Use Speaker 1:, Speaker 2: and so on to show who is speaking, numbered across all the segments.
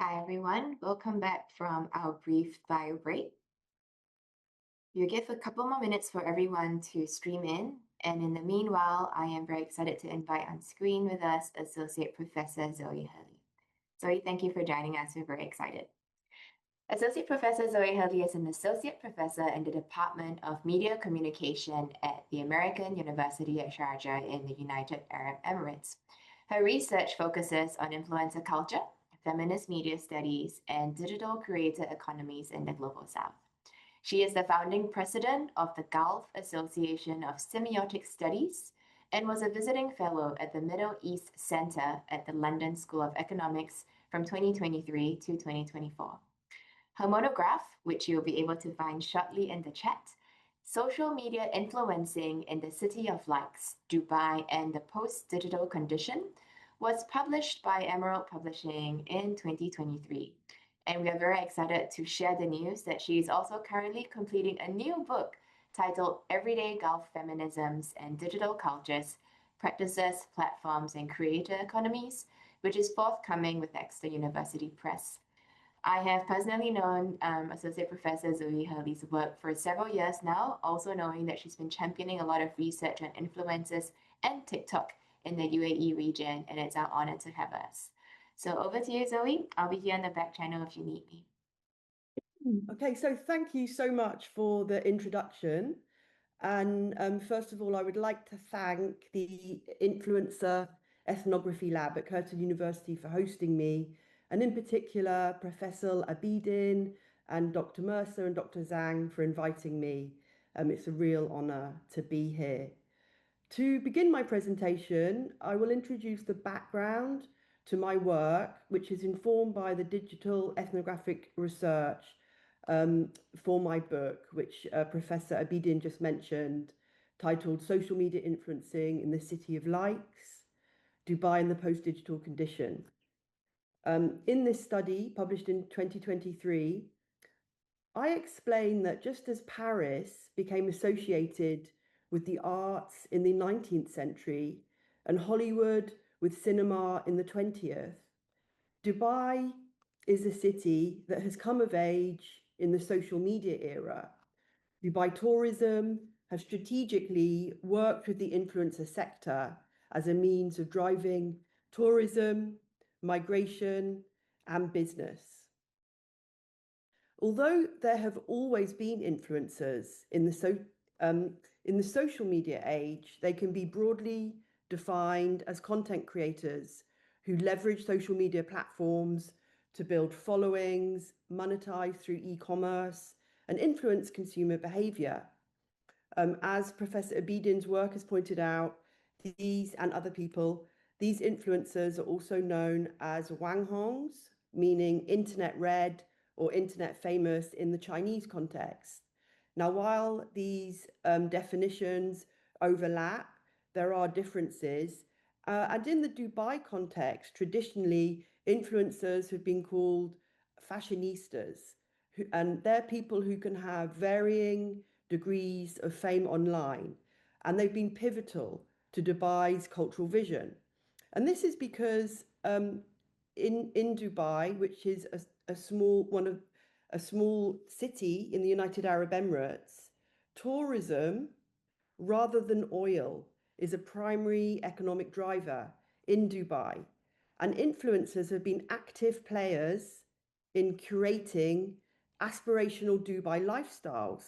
Speaker 1: Hi everyone, welcome back from our brief bio break. We'll give a couple more minutes for everyone to stream in, and in the meanwhile, I am very excited to invite on screen with us Associate Professor Zoe Hurley. Zoe, thank you for joining us. We're very excited. Associate Professor Zoe Hurley is an Associate Professor in the Department of Media Communication at the American University at Sharjah in the United Arab Emirates. Her research focuses on influencer culture, feminist media studies, and digital creator economies in the Global South. She is the founding president of the Gulf Association of Semiotic Studies and was a visiting fellow at the Middle East Center at the London School of Economics from 2023 to 2024. Her monograph, which you'll be able to find shortly in the chat, Social Media Influencing in the City of Likes, Dubai and the Post-Digital Condition, was published by Emerald Publishing in 2023. And we are very excited to share the news that she is also currently completing a new book titled Everyday Gulf Feminisms and Digital Cultures, Practices, Platforms, and Creator Economies, which is forthcoming with Exeter University Press. I have personally known Associate Professor Zoe Hurley's work for several years now, also knowing that she's been championing a lot of research on influencers and TikTok in the UAE region, and it's our honor to have us. So over to you, Zoe. I'll be here in the back channel if you need me.
Speaker 2: Okay, so thank you so much for the introduction. And first of all, I would like to thank the Influencer Ethnography Lab at Curtin University for hosting me, and in particular, Professor Abidin and Dr. Mercer and Dr. Zhang for inviting me. It's a real honor to be here. To begin my presentation, I will introduce the background to my work, which is informed by the digital ethnographic research for my book, which Professor Abidin just mentioned, titled Social Media Influencing in the City of Likes, Dubai and the Post-Digital Condition. In this study, published in 2023, I explain that just as Paris became associated with the arts in the 19th century and Hollywood with cinema in the 20th, Dubai is a city that has come of age in the social media era. Dubai Tourism has strategically worked with the influencer sector as a means of driving tourism, migration, and business. Although there have always been influencers in the social media age, they can be broadly defined as content creators who leverage social media platforms to build followings, monetize through e-commerce, and influence consumer behavior. As Professor Abidin's work has pointed out, these and other people, these influencers are also known as wanghongs, meaning internet red or internet famous in the Chinese context. Now, while these definitions overlap, there are differences. And in the Dubai context, traditionally, influencers have been called fashionistas, and they're people who can have varying degrees of fame online, and they've been pivotal to Dubai's cultural vision. And this is because in Dubai, which is a small city in the United Arab Emirates, tourism, rather than oil, is a primary economic driver in Dubai. And influencers have been active players in curating aspirational Dubai lifestyles,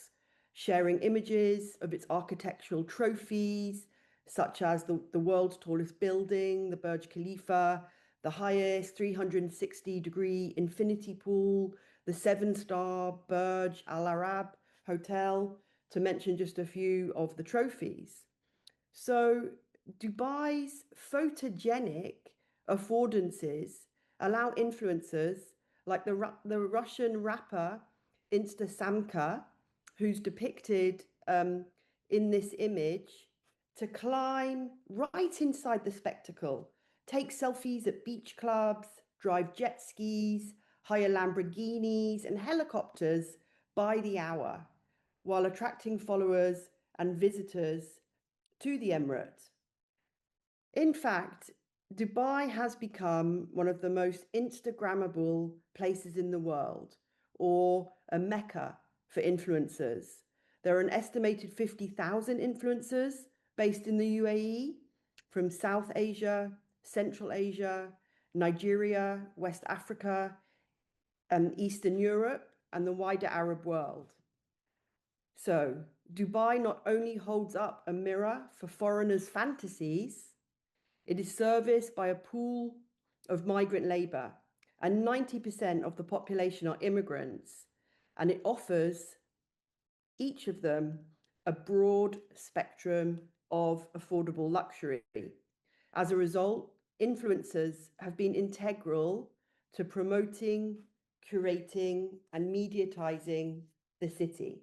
Speaker 2: sharing images of its architectural trophies, such as the world's tallest building, the Burj Khalifa, the highest 360-degree infinity pool, the 7-star Burj Al Arab Hotel, to mention just a few of the trophies. So Dubai's photogenic affordances allow influencers like the Russian rapper Instasamka, who's depicted in this image, to climb right inside the spectacle, take selfies at beach clubs, drive jet skis, hire Lamborghinis and helicopters by the hour, while attracting followers and visitors to the Emirates. In fact, Dubai has become one of the most Instagrammable places in the world, or a mecca for influencers. There are an estimated 50,000 influencers based in the UAE from South Asia, Central Asia, Nigeria, West Africa, Eastern Europe, and the wider Arab world. So, Dubai not only holds up a mirror for foreigners' fantasies, it is serviced by a pool of migrant labour, and 90% of the population are immigrants, and it offers each of them a broad spectrum of affordable luxury. As a result, influencers have been integral to promoting, curating, and mediatizing the city.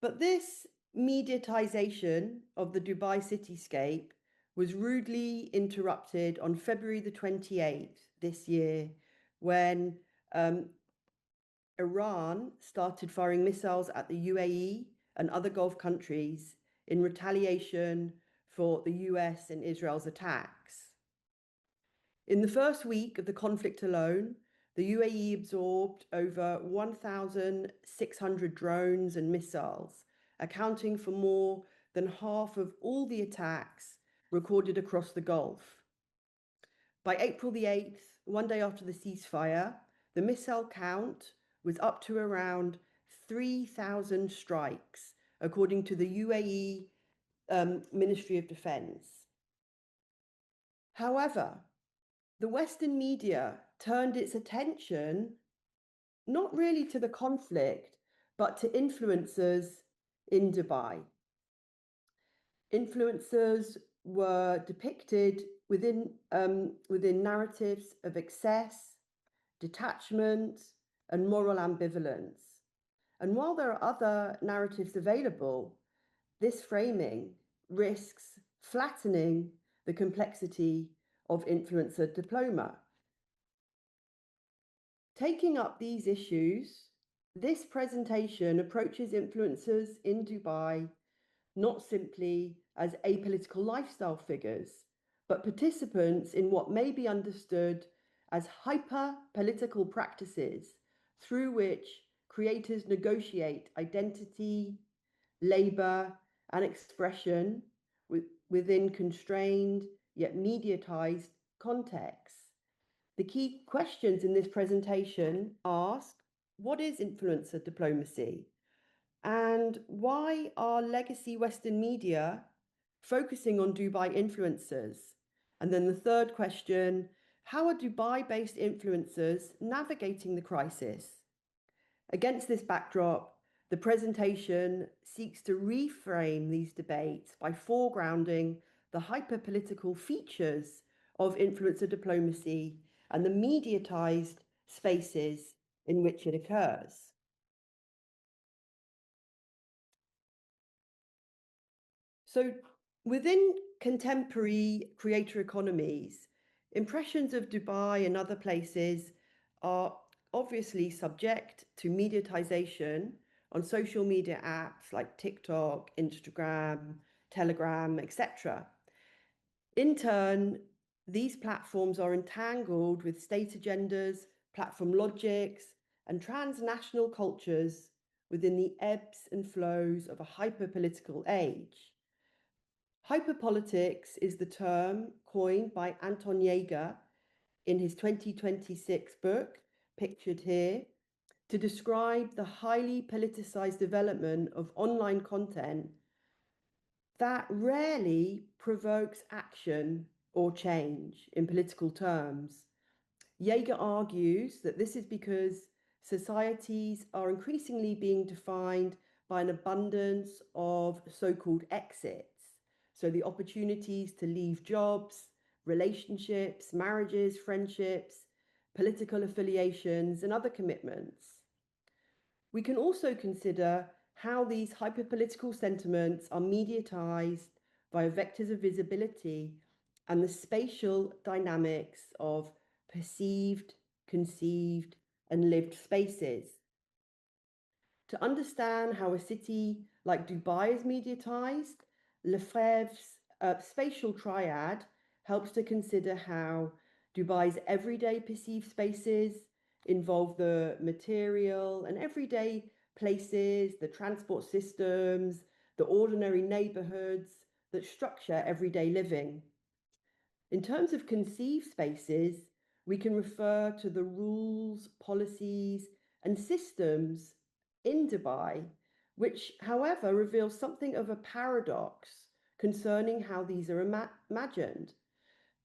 Speaker 2: But this mediatization of the Dubai cityscape was rudely interrupted on February the 28th this year, when Iran started firing missiles at the UAE and other Gulf countries in retaliation for the US and Israel's attacks. In the first week of the conflict alone, the UAE absorbed over 1,600 drones and missiles, accounting for more than half of all the attacks recorded across the Gulf. By April the 8th, one day after the ceasefire, the missile count was up to around 3,000 strikes, according to the UAE Ministry of Defense. However, the Western media turned its attention not really to the conflict, but to influencers in Dubai. Influencers were depicted within narratives of excess, detachment, and moral ambivalence. And while there are other narratives available, this framing risks flattening the complexity of influencer diploma. Taking up these issues, this presentation approaches influencers in Dubai not simply as apolitical lifestyle figures, but participants in what may be understood as hyper-political practices through which creators negotiate identity, labor, and expression within constrained yet mediatized contexts. The key questions in this presentation ask, what is influencer diplomacy? And why are legacy Western media focusing on Dubai influencers? And then the third question, how are Dubai-based influencers navigating the crisis? Against this backdrop, the presentation seeks to reframe these debates by foregrounding the hyper-political features of influencer diplomacy and the mediatized spaces in which it occurs. So within contemporary creator economies, impressions of Dubai and other places are obviously subject to mediatization on social media apps like TikTok, Instagram, Telegram, etc. In turn, these platforms are entangled with state agendas, platform logics, and transnational cultures within the ebbs and flows of a hyper-political age. Hyperpolitics is the term coined by Anton Jaeger in his 2026 book, pictured here, to describe the highly politicized development of online content that rarely provokes action or change in political terms. Jaeger argues that this is because societies are increasingly being defined by an abundance of so-called exits. So the opportunities to leave jobs, relationships, marriages, friendships, political affiliations, and other commitments. We can also consider how these hyperpolitical sentiments are mediatized via vectors of visibility and the spatial dynamics of perceived, conceived, and lived spaces. To understand how a city like Dubai is mediatized, Lefebvre's spatial triad helps to consider how Dubai's everyday perceived spaces involve the material and everyday places, the transport systems, the ordinary neighborhoods that structure everyday living. In terms of conceived spaces, we can refer to the rules, policies, and systems in Dubai, which, however, reveals something of a paradox concerning how these are imagined.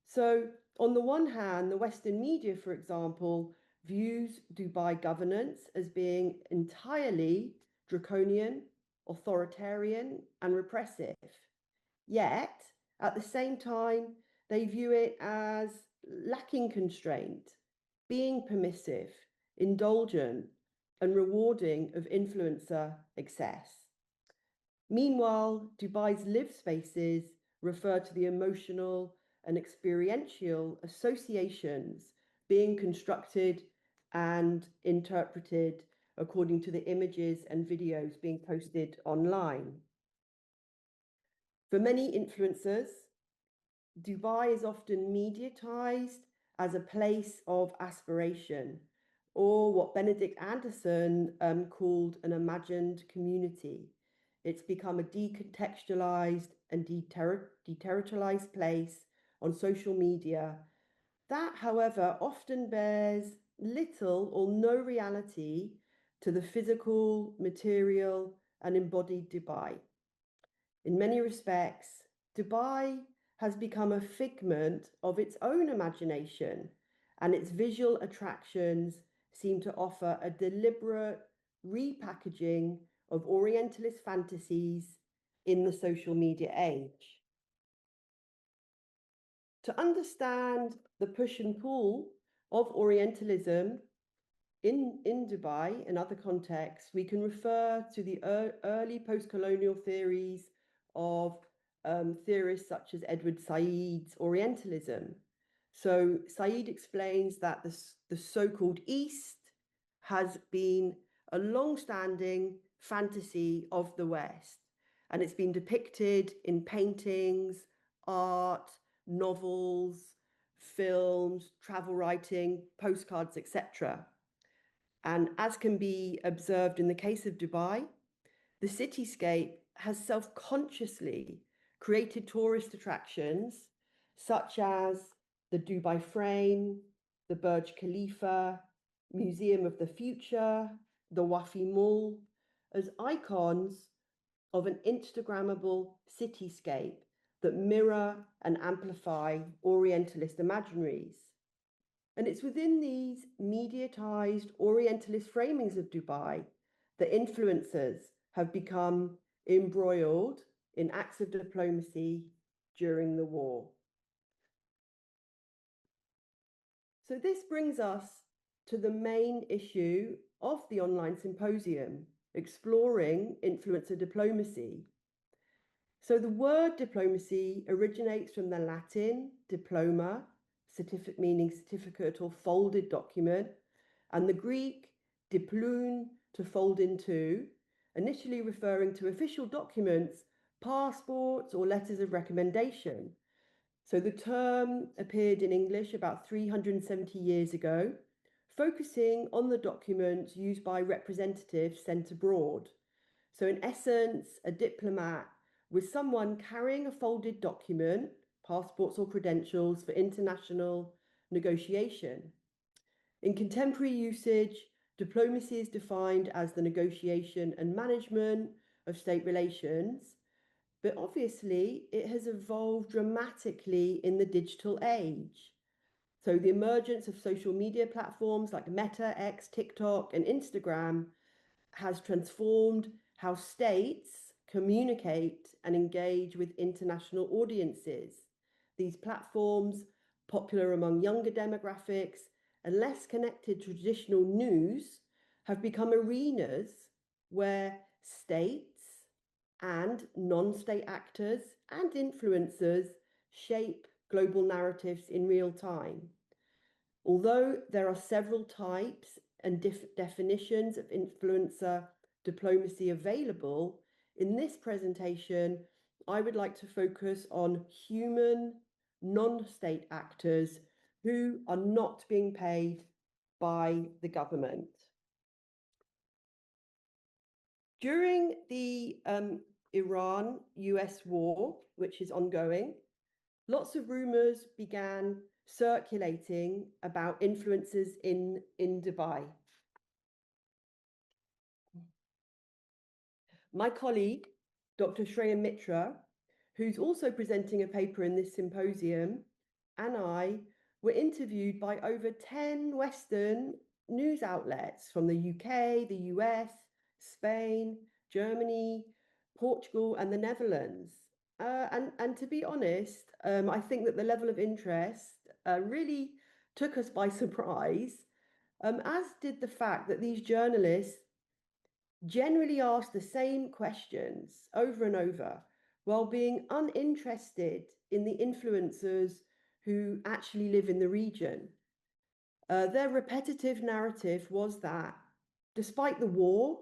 Speaker 2: So, on the one hand, the Western media, for example, views Dubai governance as being entirely draconian, authoritarian, and repressive. Yet, at the same time, they view it as lacking constraint, being permissive, indulgent, and rewarding of influencer excess. Meanwhile, Dubai's lived spaces refer to the emotional and experiential associations being constructed and interpreted according to the images and videos being posted online. For many influencers, Dubai is often mediatized as a place of aspiration, or what Benedict Anderson called an imagined community. It's become a decontextualized and deterritorialized place on social media that, however, often bears little or no reality to the physical, material, and embodied Dubai. In many respects, Dubai has become a figment of its own imagination, and its visual attractions seem to offer a deliberate repackaging of Orientalist fantasies in the social media age. To understand the push and pull of Orientalism in Dubai and other contexts, we can refer to the early post-colonial theories of theorists such as Edward Said's Orientalism. So Said explains that the so-called East has been a long-standing fantasy of the West, and it's been depicted in paintings, art, novels, films, travel writing, postcards, etc. And as can be observed in the case of Dubai, the cityscape has self-consciously created tourist attractions such as the Dubai Frame, the Burj Khalifa, Museum of the Future, the Wafi Mall, as icons of an Instagrammable cityscape that mirror and amplify Orientalist imaginaries. And it's within these mediatized Orientalist framings of Dubai that influencers have become embroiled in acts of diplomacy during the war. So this brings us to the main issue of the online symposium, exploring influencer diplomacy. So the word diplomacy originates from the Latin diploma, meaning certificate or folded document, and the Greek diploon, to fold into, initially referring to official documents, passports, or letters of recommendation. So the term appeared in English about 370 years ago, focusing on the documents used by representatives sent abroad. So in essence, a diplomat was someone carrying a folded document, passports or credentials, for international negotiation. In contemporary usage, diplomacy is defined as the negotiation and management of state relations, but obviously it has evolved dramatically in the digital age. So the emergence of social media platforms like Meta, X, TikTok, and Instagram has transformed how states communicate and engage with international audiences. These platforms, popular among younger demographics and less connected to traditional news, have become arenas where states and non-state actors and influencers shape global narratives in real time. Although there are several types and definitions of influencer diplomacy available, in this presentation, I would like to focus on human, non-state actors who are not being paid by the government. During the Iran-US war, which is ongoing, lots of rumors began circulating about influencers in Dubai. My colleague, Dr. Shreya Mitra, who's also presenting a paper in this symposium, and I were interviewed by over 10 Western news outlets from the UK, the US, Spain, Germany, Portugal, and the Netherlands. And to be honest, I think that the level of interest really took us by surprise, as did the fact that these journalists generally ask the same questions over and over while being uninterested in the influencers who actually live in the region. Their repetitive narrative was that despite the war,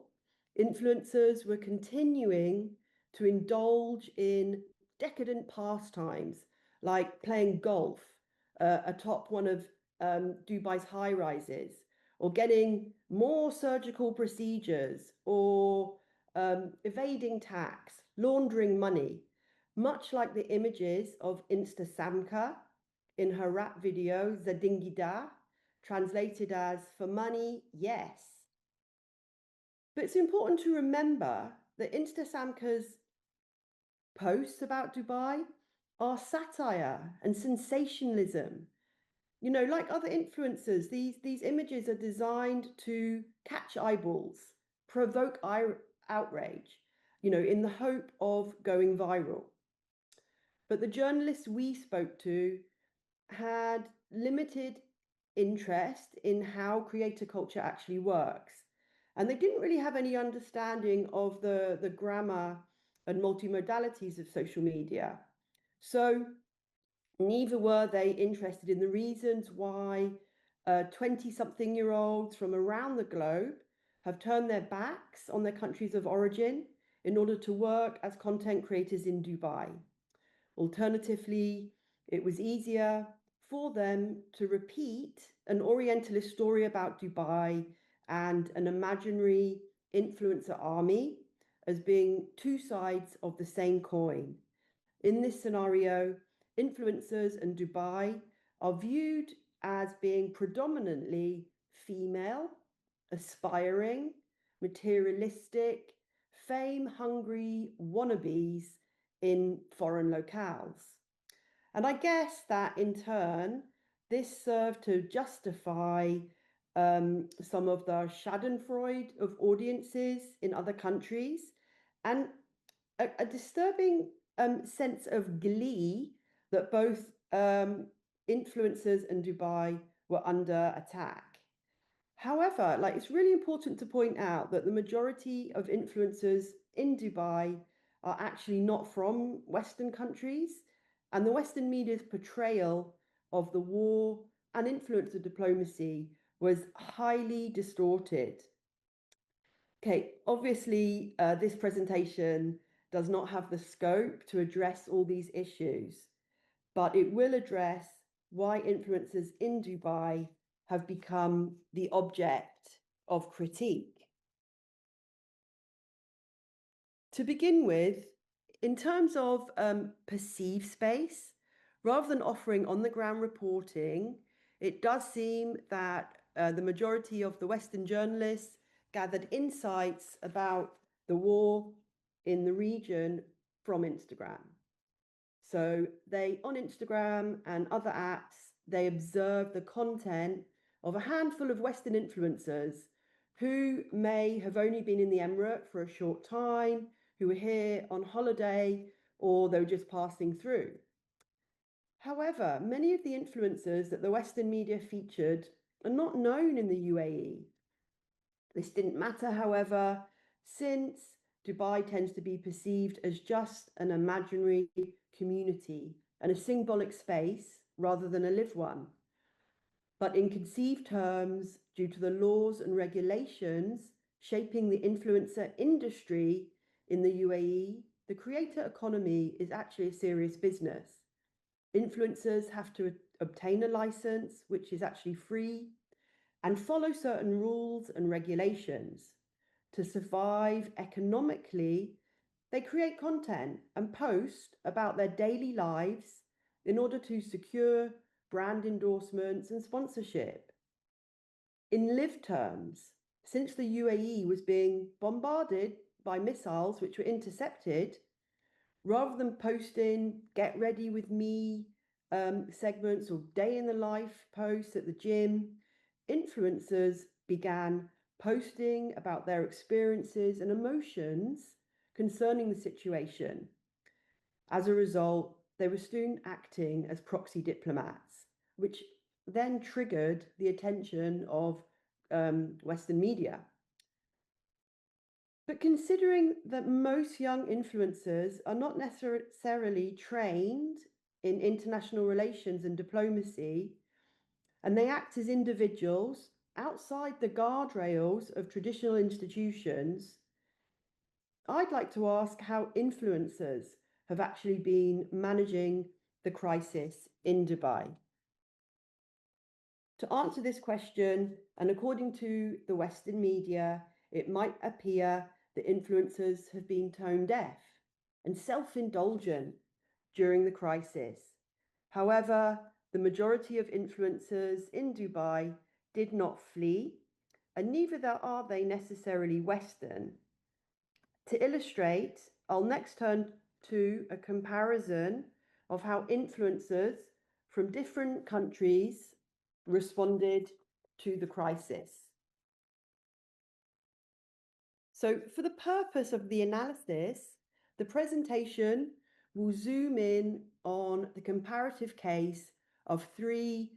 Speaker 2: influencers were continuing to indulge in decadent pastimes like playing golf atop one of Dubai's high rises, or getting more surgical procedures, or evading tax, laundering money, much like the images of Insta Samka in her rap video Zadingida, translated as "for money, yes." But it's important to remember that Insta Samka's posts about Dubai are satire and sensationalism. You know, like other influencers, these images are designed to catch eyeballs, provoke outrage, you know, in the hope of going viral. But the journalists we spoke to had limited interest in how creator culture actually works. And they didn't really have any understanding of the grammar and multimodalities of social media. So neither were they interested in the reasons why 20-something-year-olds from around the globe have turned their backs on their countries of origin in order to work as content creators in Dubai. Alternatively, it was easier for them to repeat an Orientalist story about Dubai and an imaginary influencer army as being two sides of the same coin. In this scenario, influencers and Dubai are viewed as being predominantly female, aspiring, materialistic, fame-hungry wannabes in foreign locales. And I guess that in turn, this served to justify some of the schadenfreude of audiences in other countries, and a disturbing sense of glee that both influencers and Dubai were under attack. However, like, it's really important to point out that the majority of influencers in Dubai are actually not from Western countries, and the Western media's portrayal of the war and influencer diplomacy was highly distorted. Okay, obviously, this presentation does not have the scope to address all these issues, but it will address why influencers in Dubai have become the object of critique. To begin with, in terms of perceived space, rather than offering on-the-ground reporting, it does seem that the majority of the Western journalists gathered insights about the war in the region from Instagram. So they, on Instagram and other apps, they observe the content of a handful of Western influencers who may have only been in the Emirate for a short time, who were here on holiday, or they were just passing through. However, many of the influencers that the Western media featured are not known in the UAE. This didn't matter, however, since Dubai tends to be perceived as just an imaginary community and a symbolic space rather than a lived one. But in conceived terms, due to the laws and regulations shaping the influencer industry in the UAE, the creator economy is actually a serious business. Influencers have to obtain a license, which is actually free, and follow certain rules and regulations. To survive economically, they create content and post about their daily lives in order to secure brand endorsements and sponsorship. In live terms, since the UAE was being bombarded by missiles which were intercepted, rather than posting get ready with me segments or day in the life posts at the gym, influencers began posting about their experiences and emotions concerning the situation. As a result, they were soon acting as proxy diplomats, which then triggered the attention of Western media. But considering that most young influencers are not necessarily trained in international relations and diplomacy, and they act as individuals outside the guardrails of traditional institutions, I'd like to ask how influencers have actually been managing the crisis in Dubai. To answer this question, and according to the Western media, it might appear that influencers have been tone deaf and self-indulgent during the crisis. However, the majority of influencers in Dubai did not flee, and neither are they necessarily Western. To illustrate, I'll next turn to a comparison of how influencers from different countries responded to the crisis. So for the purpose of the analysis, the presentation will zoom in on the comparative case of 3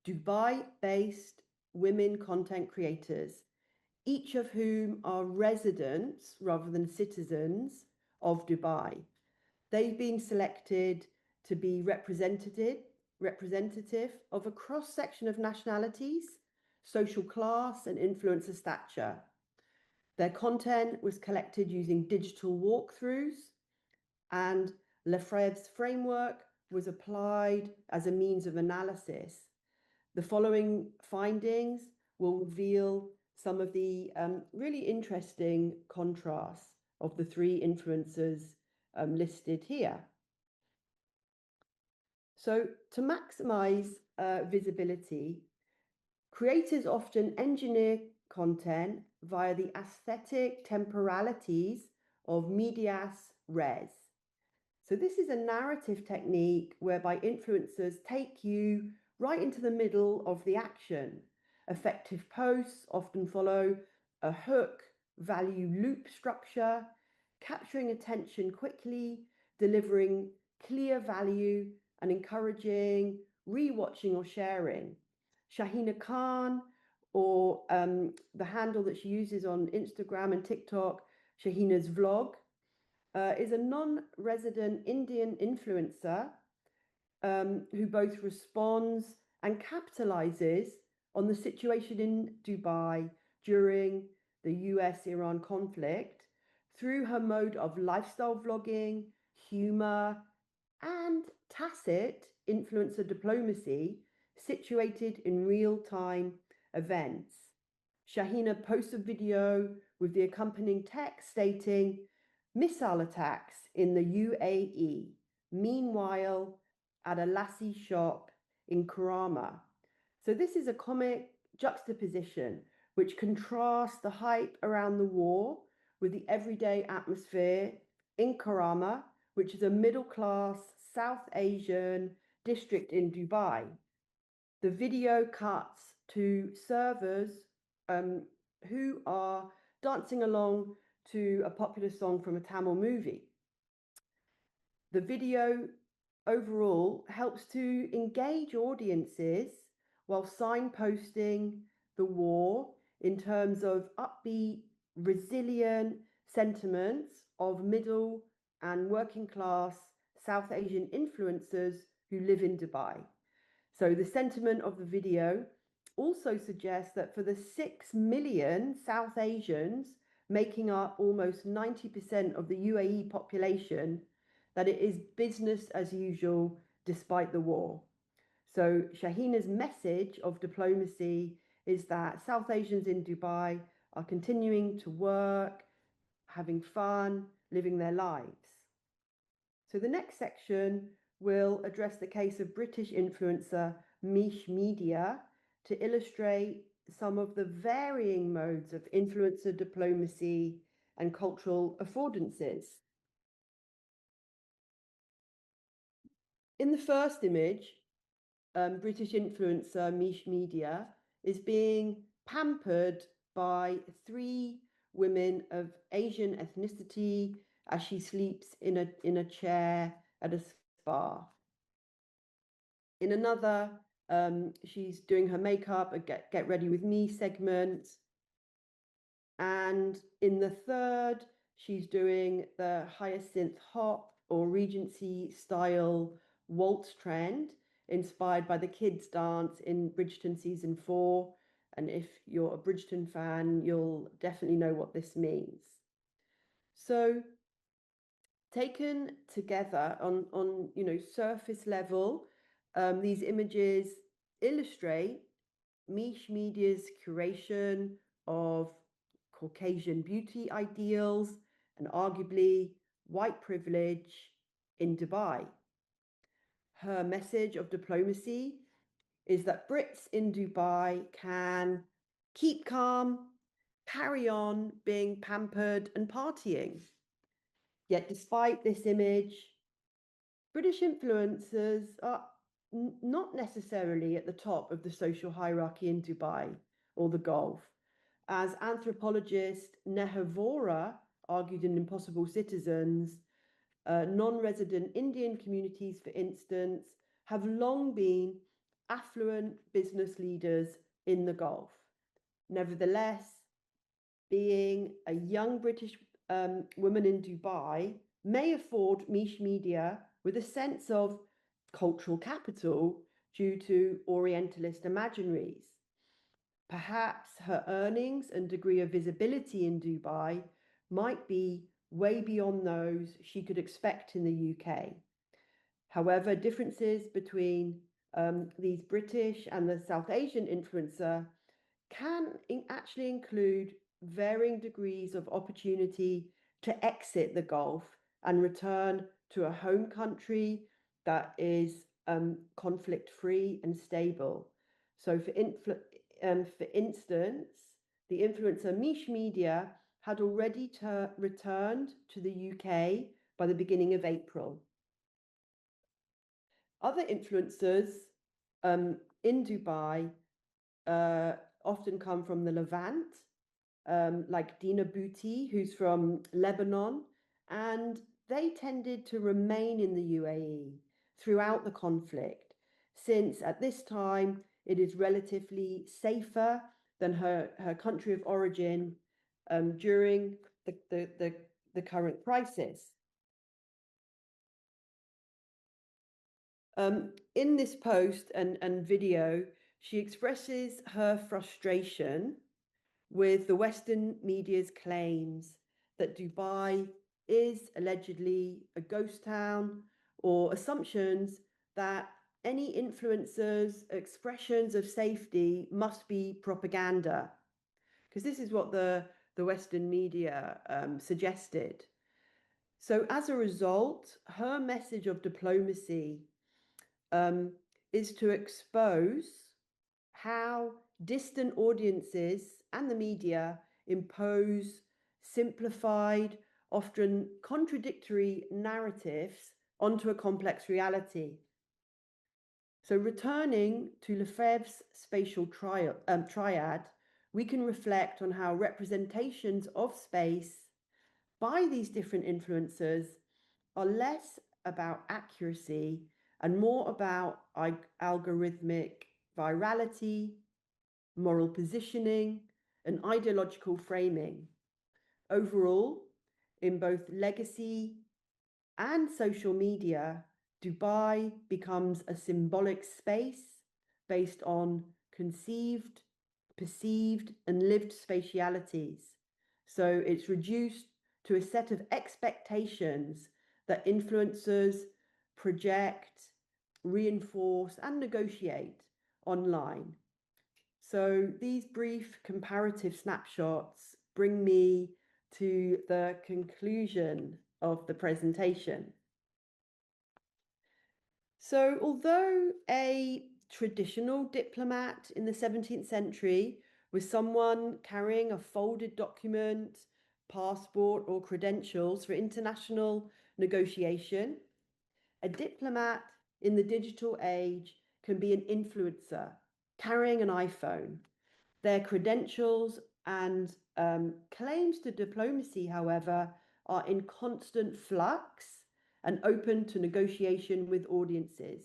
Speaker 2: Dubai-based women content creators, each of whom are residents rather than citizens of Dubai. They've been selected to be representative of a cross-section of nationalities, social class, and influencer stature. Their content was collected using digital walkthroughs, and Lefebvre's framework was applied as a means of analysis. The following findings will reveal some of the really interesting contrasts of the 3 influencers listed here. So to maximize visibility, creators often engineer content via the aesthetic temporalities of medias res. So this is a narrative technique whereby influencers take you right into the middle of the action. Effective posts often follow a hook value loop structure, capturing attention quickly, delivering clear value, and encouraging rewatching or sharing. Shahina Khan, or the handle that she uses on Instagram and TikTok, Shahina's Vlog, is a non-resident Indian influencer who both responds and capitalizes on the situation in Dubai during the US-Iran conflict through her mode of lifestyle vlogging, humor, and tacit influencer diplomacy situated in real-time events. Shahina posts a video with the accompanying text stating, "Missile attacks in the UAE. Meanwhile, at a lassi shop in Karama." So this is a comic juxtaposition which contrasts the hype around the war with the everyday atmosphere in Karama, which is a middle-class South Asian district in Dubai. The video cuts to servers who are dancing along to a popular song from a Tamil movie. The video overall helps to engage audiences while signposting the war in terms of upbeat, resilient sentiments of middle and working class South Asian influencers who live in Dubai. So the sentiment of the video also suggests that for the 6 million South Asians making up almost 90% of the UAE population, that it is business as usual despite the war. So Shahina's message of diplomacy is that South Asians in Dubai are continuing to work, having fun, living their lives. So the next section will address the case of British influencer Mish Media to illustrate some of the varying modes of influencer diplomacy and cultural affordances. In the first image, British influencer Mish Media is being pampered by 3 women of Asian ethnicity as she sleeps in a chair at a spa. In another, she's doing her makeup, a get ready with me segment. And in the third, she's doing the hyacinth hop or Regency style waltz trend, inspired by the kids' dance in Bridgerton season 4. And if you're a Bridgerton fan, you'll definitely know what this means. So taken together on surface level, these images illustrate Mish Media's curation of Caucasian beauty ideals and arguably white privilege in Dubai. Her message of diplomacy is that Brits in Dubai can keep calm, carry on being pampered and partying. Yet despite this image, British influencers are not necessarily at the top of the social hierarchy in Dubai or the Gulf. As anthropologist Neha Vora argued in Impossible Citizens, non-resident Indian communities, for instance, have long been affluent business leaders in the Gulf. Nevertheless, being a young British woman in Dubai may afford Mish Media with a sense of cultural capital due to Orientalist imaginaries. Perhaps her earnings and degree of visibility in Dubai might be way beyond those she could expect in the UK. However, differences between these British and the South Asian influencer can actually include varying degrees of opportunity to exit the Gulf and return to a home country that is conflict-free and stable. So for instance, the influencer Mish Media had already returned to the UK by the beginning of April. Other influencers in Dubai often come from the Levant, like Dina Bouti, who's from Lebanon, and they tended to remain in the UAE throughout the conflict, since at this time it is relatively safer than her country of origin during the current crisis. In this post and video, she expresses her frustration with the Western media's claims that Dubai is allegedly a ghost town, or assumptions that any influencers' expressions of safety must be propaganda. Because this is what the Western media suggested. So as a result, her message of diplomacy is to expose how distant audiences and the media impose simplified, often contradictory narratives onto a complex reality. So returning to Lefebvre's spatial triad, we can reflect on how representations of space by these different influencers are less about accuracy and more about algorithmic virality, moral positioning, and ideological framing. Overall, in both legacy and social media, Dubai becomes a symbolic space based on conceived, perceived, and lived spatialities. So it's reduced to a set of expectations that influencers project, reinforce, and negotiate online. So these brief comparative snapshots bring me to the conclusion of the presentation. So although a traditional diplomat in the 17th century was someone carrying a folded document, passport, or credentials for international negotiation, a diplomat in the digital age can be an influencer carrying an iPhone. Their credentials and claims to diplomacy, however, are in constant flux and open to negotiation with audiences.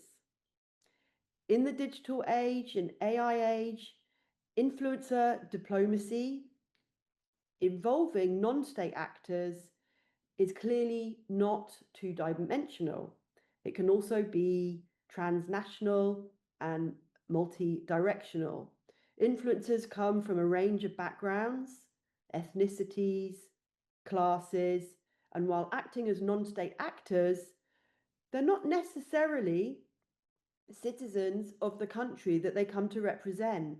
Speaker 2: In the digital age and AI age, influencer diplomacy involving non-state actors is clearly not two-dimensional. It can also be transnational and multi-directional. Influencers come from a range of backgrounds, ethnicities, classes, and while acting as non-state actors, they're not necessarily citizens of the country that they come to represent.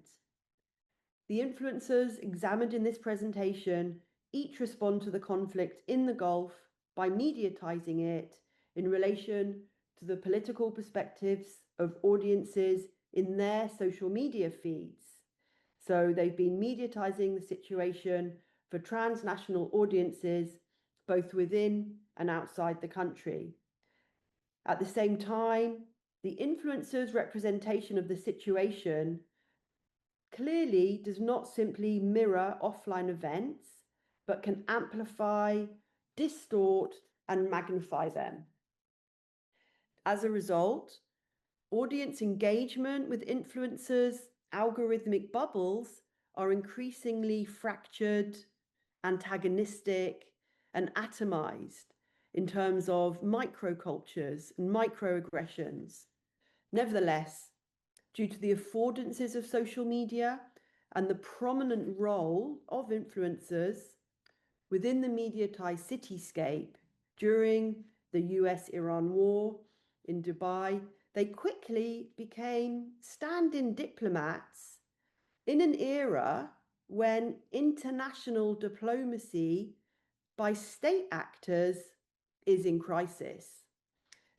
Speaker 2: The influencers examined in this presentation each respond to the conflict in the Gulf by mediatizing it in relation to the political perspectives of audiences in their social media feeds. So they've been mediatizing the situation for transnational audiences, both within and outside the country. At the same time, the influencer's representation of the situation clearly does not simply mirror offline events, but can amplify, distort, and magnify them. As a result, audience engagement with influencers' algorithmic bubbles are increasingly fractured, antagonistic, and atomized in terms of microcultures and microaggressions. Nevertheless, due to the affordances of social media and the prominent role of influencers within the mediatized cityscape during the US-Iran war in Dubai, they quickly became stand-in diplomats in an era when international diplomacy by state actors is in crisis.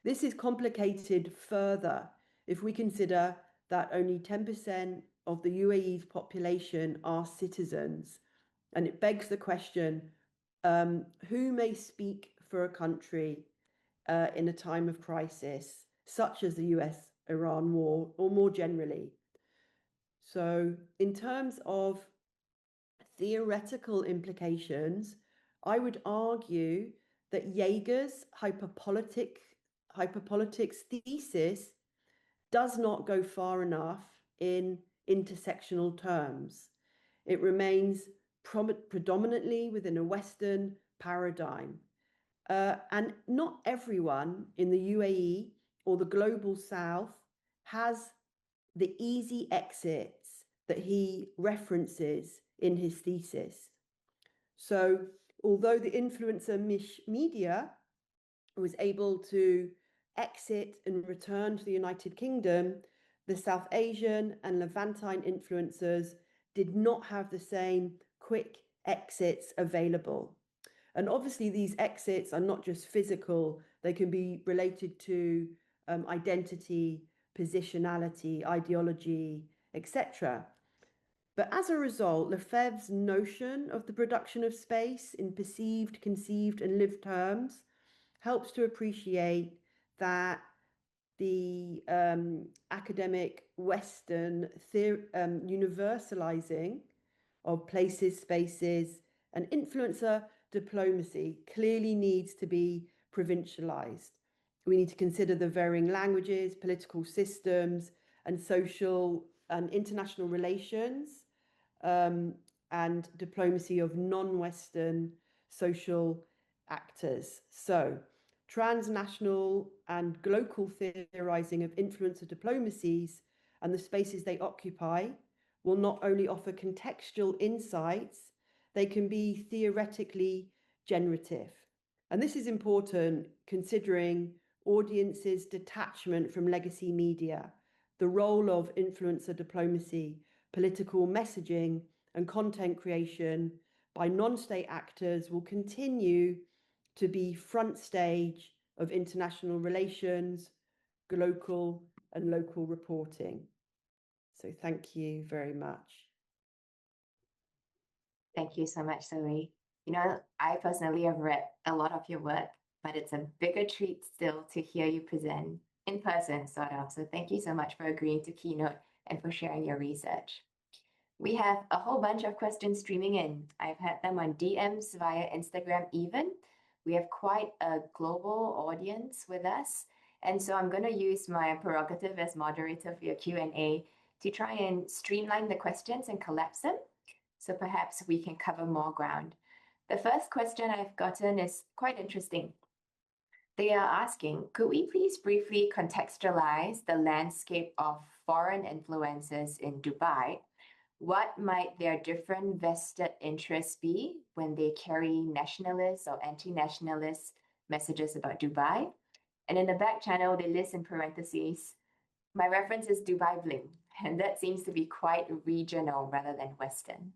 Speaker 2: This is complicated further if we consider that only 10% of the UAE's population are citizens. And it begs the question, who may speak for a country in a time of crisis, such as the US-Iran war, or more generally? So in terms of theoretical implications, I would argue that Jaeger's hyperpolitics thesis does not go far enough in intersectional terms. It remains predominantly within a Western paradigm. And not everyone in the UAE or the global South has the easy exits that he references in his thesis. So although the influencer media was able to exit and return to the United Kingdom, the South Asian and Levantine influencers did not have the same quick exits available. And obviously these exits are not just physical, they can be related to identity, positionality, ideology, etc. But as a result, Lefebvre's notion of the production of space in perceived, conceived, and lived terms helps to appreciate that the academic Western universalizing of places, spaces, and influencer diplomacy clearly needs to be provincialized. We need to consider the varying languages, political systems, and social and international relations and diplomacy of non-Western social actors. So transnational and global theorizing of influencer diplomacies and the spaces they occupy will not only offer contextual insights, they can be theoretically generative. And this is important considering audiences' detachment from legacy media, the role of influencer diplomacy, political messaging, and content creation by non-state actors will continue to be front stage of international relations, global and local reporting. So thank you very much.
Speaker 1: Thank you so much, Zoe. You know, I personally have read a lot of your work, but it's a bigger treat still to hear you present in person, sort of. So thank you so much for agreeing to Keynote and for sharing your research. We have a whole bunch of questions streaming in. I've had them on DMs via Instagram even. We have quite a global audience with us. And so I'm going to use my prerogative as moderator for your Q&A to try and streamline the questions and collapse them. So perhaps we can cover more ground. The first question I've gotten is quite interesting. They are asking, could we please briefly contextualize the landscape of foreign influencers in Dubai? What might their different vested interests be when they carry nationalist or anti-nationalist messages about Dubai? And in the back channel, they list in parentheses, my reference is Dubai Bling, and that seems to be quite regional rather than Western.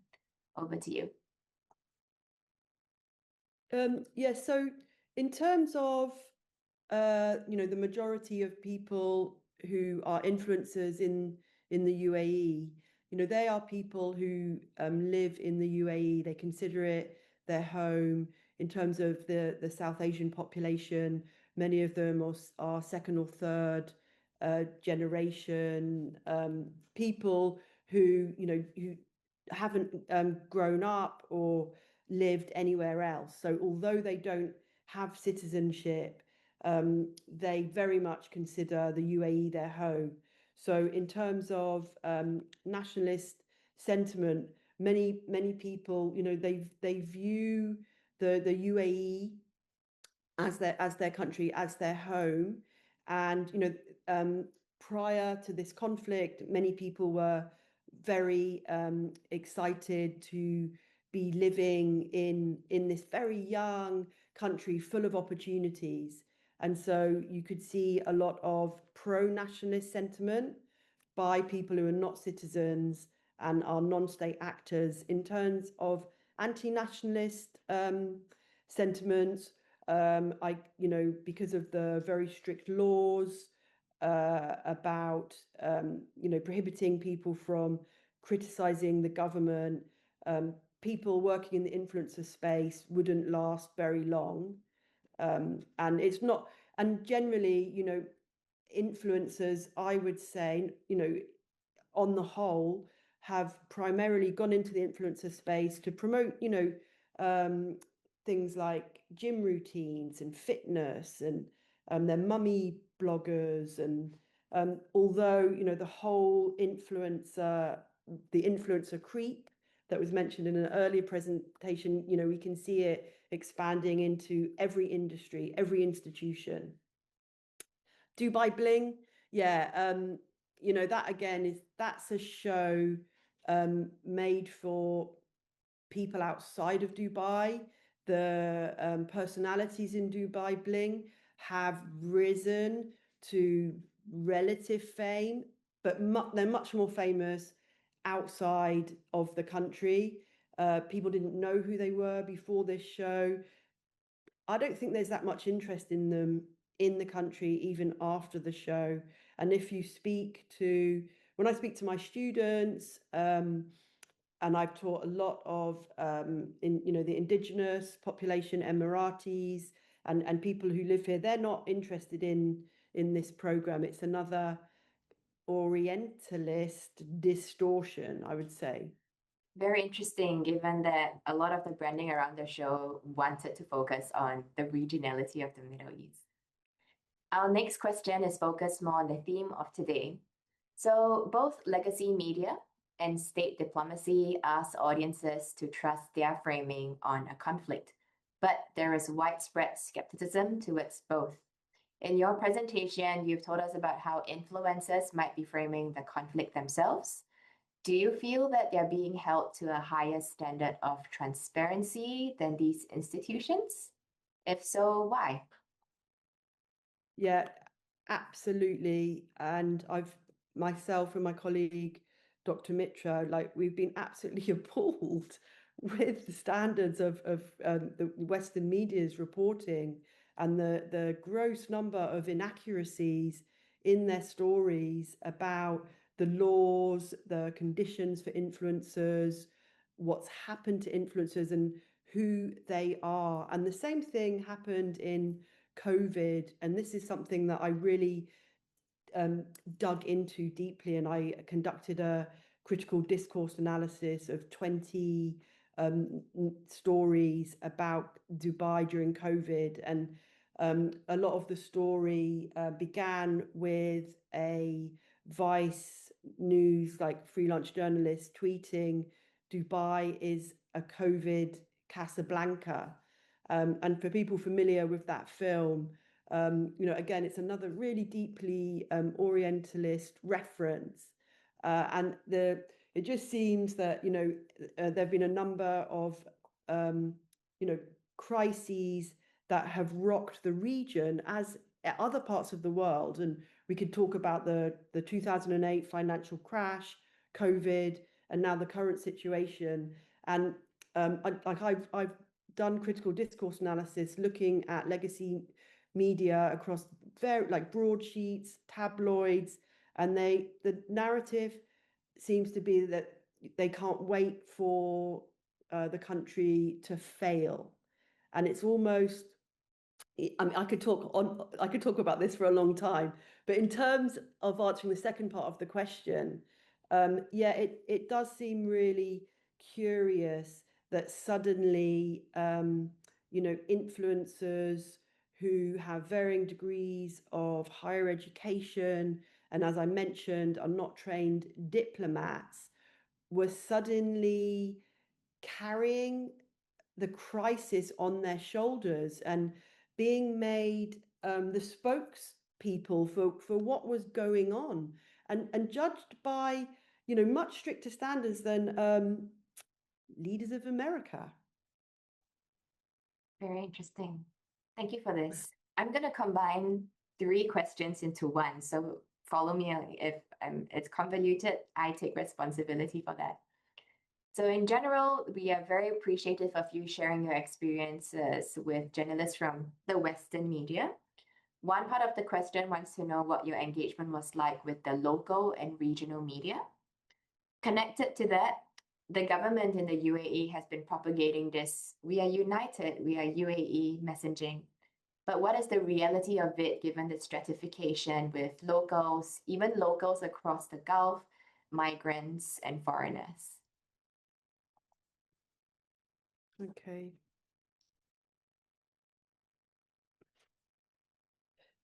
Speaker 1: Over to you.
Speaker 2: Yes, so in terms of, the majority of people who are influencers in the UAE, they are people who live in the UAE. They consider it their home. In terms of the South Asian population, many of them are second or third generation people who haven't grown up or lived anywhere else. So although they don't have citizenship, they very much consider the UAE their home. So in terms of nationalist sentiment, many people, they view the UAE as their country, as their home. And prior to this conflict, many people were very excited to be living in this very young country full of opportunities. And so you could see a lot of pro-nationalist sentiment by people who are not citizens and are non-state actors. In terms of anti-nationalist sentiments, because of the very strict laws about prohibiting people from criticizing the government, people working in the influencer space wouldn't last very long. And it's not, and generally, influencers, I would say, on the whole, have primarily gone into the influencer space to promote, things like gym routines and fitness, and they're mummy bloggers. And although, the whole the influencer creep that was mentioned in an earlier presentation, we can see it expanding into every industry, every institution. Dubai Bling, yeah, that again that's a show made for people outside of Dubai. The personalities in Dubai Bling have risen to relative fame, but they're much more famous outside of the country. People didn't know who they were before this show. I don't think there's that much interest in them in the country, even after the show. And if you when I speak to my students, and I've taught a lot of the indigenous population, Emiratis, and people who live here, they're not interested in this program. It's another Orientalist distortion, I would say.
Speaker 1: Very interesting, given that a lot of the branding around the show wanted to focus on the regionality of the Middle East. Our next question is focused more on the theme of today. So both legacy media and state diplomacy ask audiences to trust their framing on a conflict, but there is widespread skepticism towards both. In your presentation, you've told us about how influencers might be framing the conflict themselves, Do you feel that they're being held to a higher standard of transparency than these institutions? If so, why?
Speaker 2: Yeah, absolutely. And I've myself and my colleague, Dr. Mitra, like we've been absolutely appalled with the standards of the Western media's reporting and the gross number of inaccuracies in their stories about the laws, the conditions for influencers, what's happened to influencers and who they are. And the same thing happened in COVID, and this is something that I really dug into deeply, and I conducted a critical discourse analysis of 20 stories about Dubai during COVID, and a lot of the story began with a Vice News, like freelance journalist, tweeting, "Dubai is a COVID Casablanca." And for people familiar with that film, again, it's another really deeply Orientalist reference. And it just seems that, there have been a number of, crises that have rocked the region as other parts of the world. And we could talk about the 2008 financial crash, COVID, and now the current situation. And I've done critical discourse analysis looking at legacy media across very like broadsheets, tabloids, and the narrative seems to be that they can't wait for the country to fail, and it's almost. I mean, I could talk about this for a long time, but in terms of answering the second part of the question, yeah, it does seem really curious that suddenly, influencers who have varying degrees of higher education and, as I mentioned, are not trained diplomats, were suddenly carrying the crisis on their shoulders and being made the spokespeople for what was going on, and judged by much stricter standards than leaders of America.
Speaker 1: Very interesting. Thank you for this. I'm going to combine three questions into one. So follow me if it's convoluted. I take responsibility for that. So in general, we are very appreciative of you sharing your experiences with journalists from the Western media. One part of the question wants to know what your engagement was like with the local and regional media. Connected to that, the government in the UAE has been propagating this, "We are united, we are UAE" messaging. But what is the reality of it given the stratification with locals, even locals across the Gulf, migrants, and foreigners?
Speaker 2: Okay.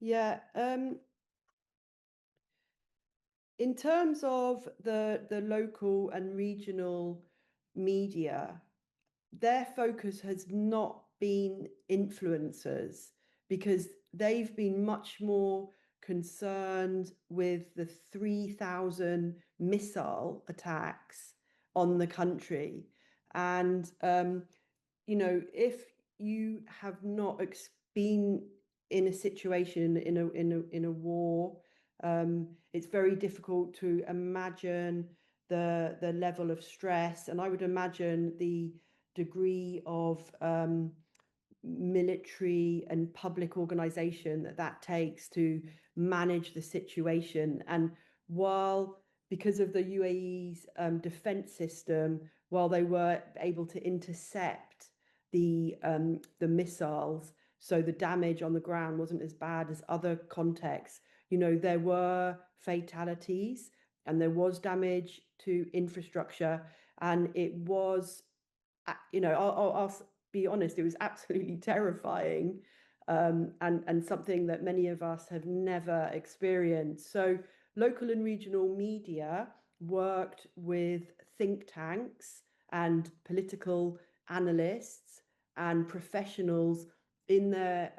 Speaker 2: Yeah. In terms of the local and regional media, their focus has not been influencers because they've been much more concerned with the 3,000 missile attacks on the country. And, if you have not been in a situation in a war, it's very difficult to imagine the level of stress, and I would imagine the degree of military and public organization that takes to manage the situation. And while, because of the UAE's defense system, while they were able to intercept the missiles, so the damage on the ground wasn't as bad as other contexts, there were fatalities and there was damage to infrastructure, and it was, I'll be honest, it was absolutely terrifying, and something that many of us have never experienced. So local and regional media worked with think tanks and political analysts and professionals in their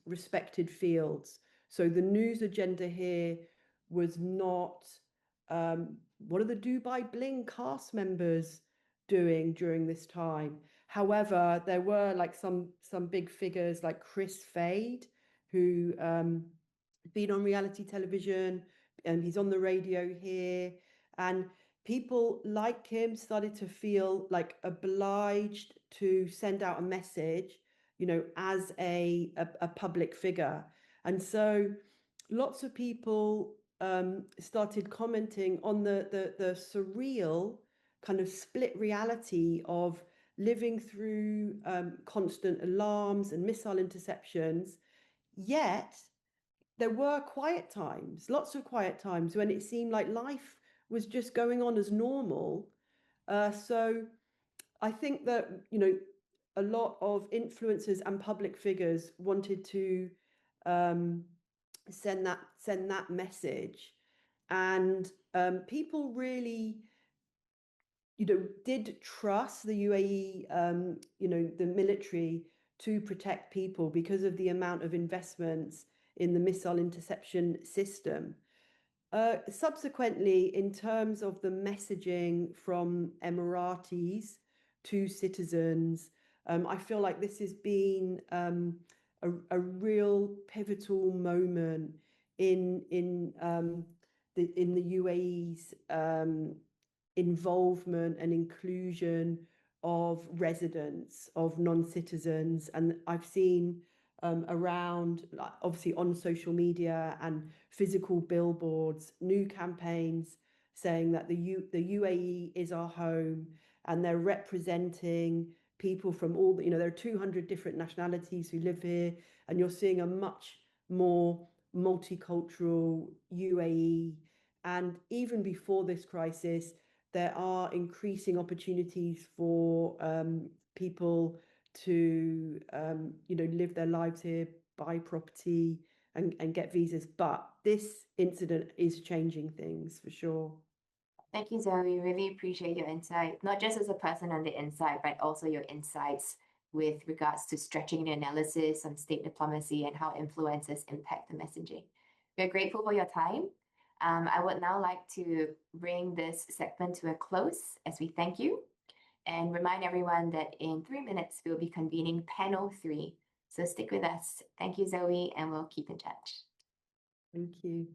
Speaker 2: respected fields. So the news agenda here was not what are the Dubai Bling cast members doing during this time? However, there were like some big figures like Chris Fade, who been on reality television, and he's on the radio here, and people like him started to feel like obliged to send out a message, as a public figure. And so lots of people started commenting on the surreal kind of split reality of living through constant alarms and missile interceptions. Yet there were quiet times, lots of quiet times when it seemed like life was just going on as normal. So I think that, a lot of influencers and public figures wanted to send that message, and people really, did trust the UAE, the military to protect people because of the amount of investments in the missile interception system. Subsequently, in terms of the messaging from Emiratis to citizens, I feel like this has been a real pivotal moment in the UAE's involvement and inclusion of residents, of non-citizens. And I've seen around, obviously on social media and physical billboards, new campaigns saying that the UAE is our home, and they're representing people from all the, there are 200 different nationalities who live here, and you're seeing a much more multicultural UAE. And even before this crisis, there are increasing opportunities for people to live their lives here, buy property, and get visas. But this incident is changing things for sure.
Speaker 1: Thank you, Zoe. Really appreciate your insight, not just as a person on the inside, but also your insights with regards to stretching the analysis on state diplomacy and how influencers impact the messaging. We're grateful for your time. I would now like to bring this segment to a close as we thank you and remind everyone that in 3 minutes, we'll be convening panel 3. So stick with us. Thank you, Zoe, and we'll keep in touch.
Speaker 2: Thank you.